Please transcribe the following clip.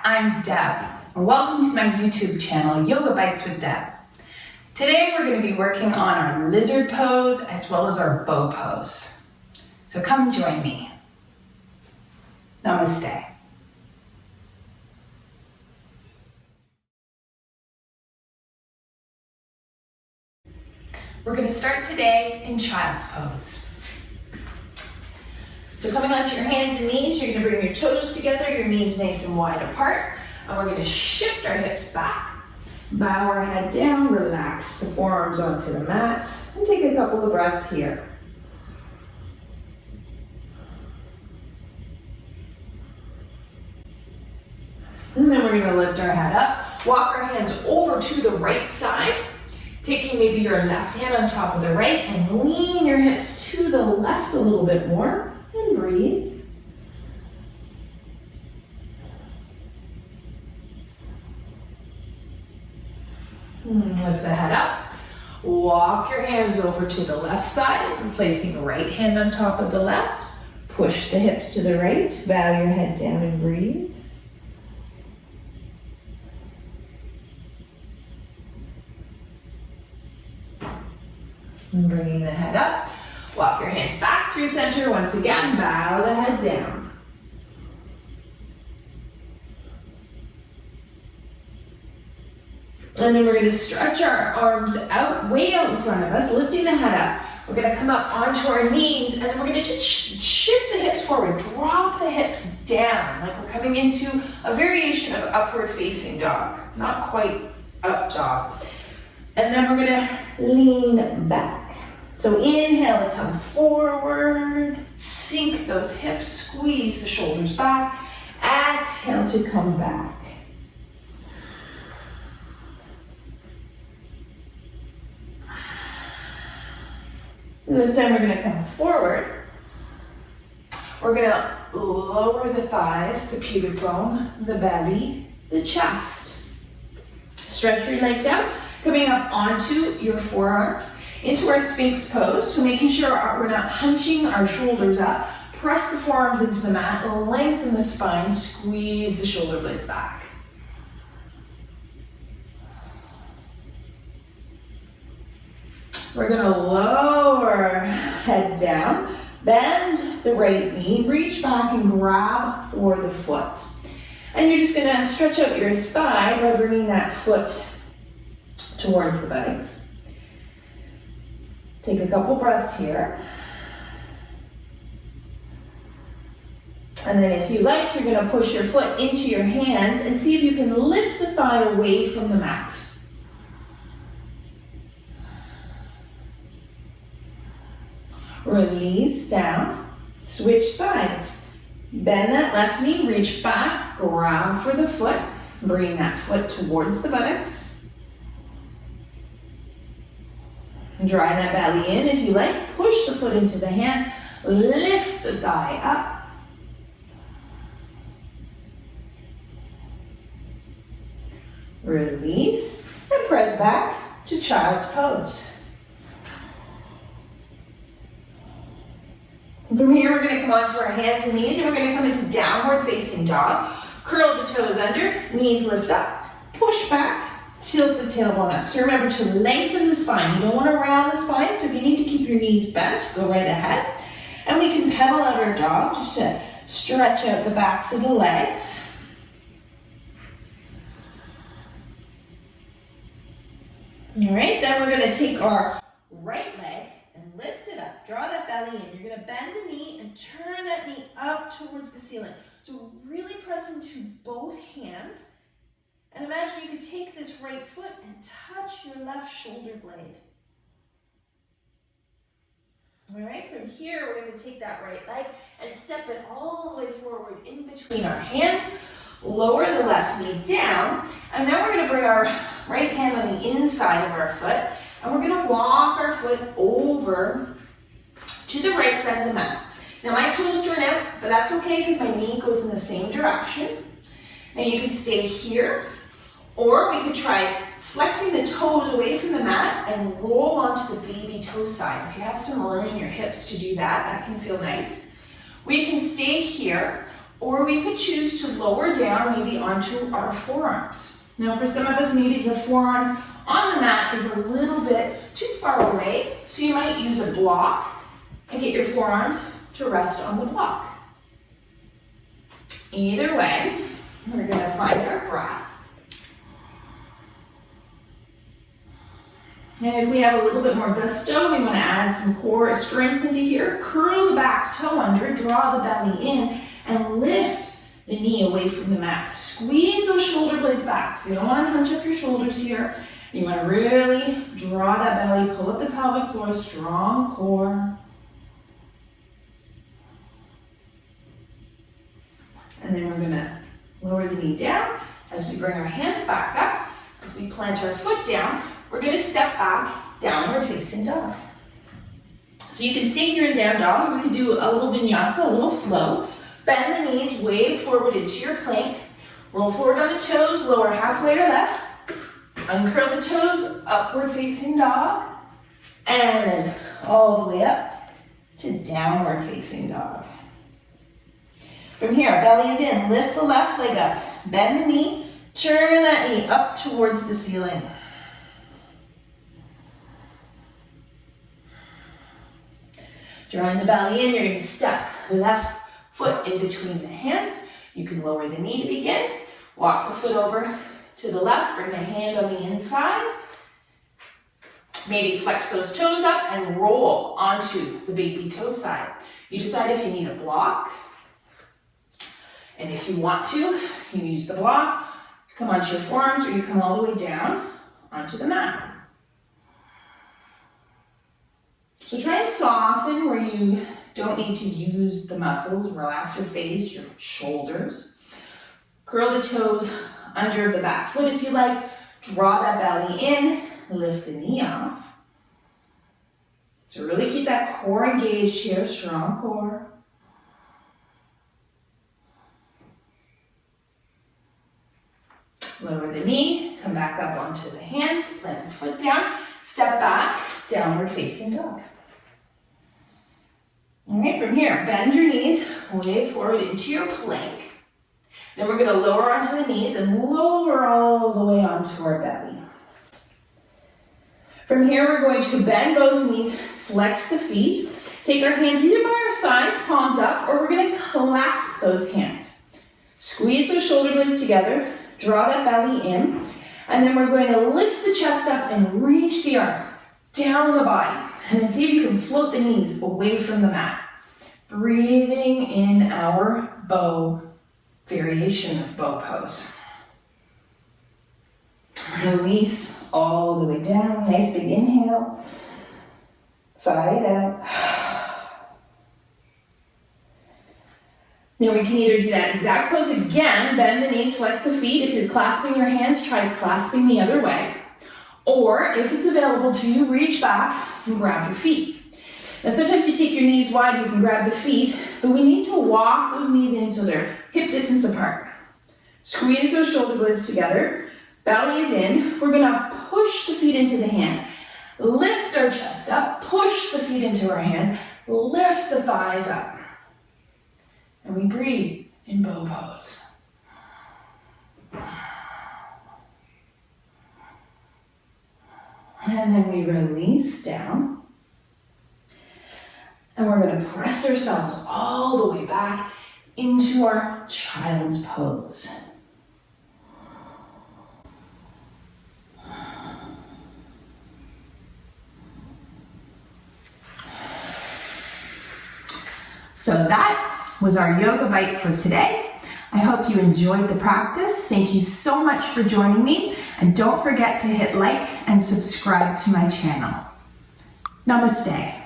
I'm Deb. Welcome to my YouTube channel, Yoga Bites with Deb. Today we're going to be working on our lizard pose as well as our bow pose. So come join me. Namaste. We're going to start today in child's pose. So coming onto your hands and knees, you're going to bring your toes together, your knees nice and wide apart, and we're going to shift our hips back. Bow our head down, relax the forearms onto the mat, and take a couple of breaths here. And then we're going to lift our head up, walk our hands over to the right side, taking maybe your left hand on top of the right, and lean your hips to the left a little bit more. And breathe. Lift the head up. Walk your hands over to the left side, placing the right hand on top of the left. Push the hips to the right. Bow your head down and breathe. And bringing the head up. Walk your hands back through center. Once again, bow the head down. And then we're going to stretch our arms out, way out in front of us, lifting the head up. We're going to come up onto our knees, and then we're going to just shift the hips forward. Drop the hips down, like we're coming into a variation of upward facing dog. Not quite up dog. And then we're going to lean back. So inhale to come forward, sink those hips, squeeze the shoulders back. Exhale to come back. And this time we're going to come forward. We're going to lower the thighs, the pubic bone, the belly, the chest. Stretch your legs out, coming up onto your forearms. Into our Sphinx pose, so making sure we're not hunching our shoulders up. Press the forearms into the mat, lengthen the spine, squeeze the shoulder blades back. We're gonna lower head down, bend the right knee, reach back and grab for the foot. And you're just gonna stretch out your thigh by bringing that foot towards the buttocks. Take a couple breaths here. And then if you like, you're going to push your foot into your hands and see if you can lift the thigh away from the mat. Release down, switch sides. Bend that left knee, reach back, grab for the foot. Bring that foot towards the buttocks. Drawing that belly in if you like. Push the foot into the hands. Lift the thigh up. Release and press back to child's pose. From here, we're going to come onto our hands and knees, and we're going to come into downward facing dog. Curl the toes under, knees lift up, push back. Tilt the tailbone up. So remember to lengthen the spine. You don't want to round the spine, so if you need to keep your knees bent, go right ahead. And we can pedal out our dog just to stretch out the backs of the legs. All right, then we're going to take our right leg and lift it up. Draw that belly in. You're going to bend the knee and turn that knee up towards the ceiling. So really press into both hands. And imagine you could take this right foot and touch your left shoulder blade. All right, from here, we're going to take that right leg and step it all the way forward in between our hands. Lower the left knee down. And now we're going to bring our right hand on the inside of our foot. And we're going to walk our foot over to the right side of the mat. Now my toes turn out, but that's okay because my knee goes in the same direction. Now you can stay here. Or we could try flexing the toes away from the mat and roll onto the baby toe side. If you have some room in your hips to do that, that can feel nice. We can stay here, or we could choose to lower down maybe onto our forearms. Now for some of us, maybe the forearms on the mat is a little bit too far away, so you might use a block and get your forearms to rest on the block. Either way, we're gonna find our breath. And if we have a little bit more gusto, we want to add some core strength into here. Curl the back toe under, draw the belly in, and lift the knee away from the mat. Squeeze those shoulder blades back. So you don't want to hunch up your shoulders here. You want to really draw that belly, pull up the pelvic floor, strong core. And then we're going to lower the knee down as we bring our hands back up. As we plant our foot down, we're going to step back, downward facing dog. So you can stay here in down dog, or we can do a little vinyasa, a little flow. Bend the knees, wave forward into your plank. Roll forward on the toes, lower halfway or less. Uncurl the toes, upward facing dog. And then all the way up to downward facing dog. From here, belly is in, lift the left leg up, bend the knee, turn that knee up towards the ceiling. Drawing the belly in, you're going to step left foot in between the hands. You can lower the knee to begin. Walk the foot over to the left, bring the hand on the inside. Maybe flex those toes up and roll onto the baby toe side. You decide if you need a block. And if you want to, you use the block to come onto your forearms, or you come all the way down onto the mat. So try and soften where you don't need to use the muscles. Relax your face, your shoulders. Curl the toes under the back foot if you like. Draw that belly in, lift the knee off. So really keep that core engaged here, strong core. Lower the knee, come back up onto the hands, plant the foot down, step back, downward facing dog. All right, from here, bend your knees, wave forward into your plank. Then we're gonna lower onto the knees and lower all the way onto our belly. From here, we're going to bend both knees, flex the feet, take our hands either by our sides, palms up, or we're gonna clasp those hands. Squeeze those shoulder blades together, draw that belly in, and then we're going to lift the chest up and reach the arms down the body. And then see if you can float the knees away from the mat. Breathing in our bow variation of bow pose. Release all the way down. Nice big inhale. Side out. Now we can either do that exact pose again, bend the knees, flex the feet. If you're clasping your hands, try clasping the other way. Or if it's available to you, reach back and grab your feet. Now sometimes you take your knees wide, you can grab the feet, but we need to walk those knees in so they're hip distance apart. Squeeze those shoulder blades together, belly is in. We're gonna push the feet into the hands. Lift our chest up, push the feet into our hands, lift the thighs up. And we breathe in bow pose. And then we release down. And we're going to press ourselves all the way back into our child's pose. So that was our yoga bite for today. I hope you enjoyed the practice. Thank you so much for joining me. And don't forget to hit like and subscribe to my channel. Namaste.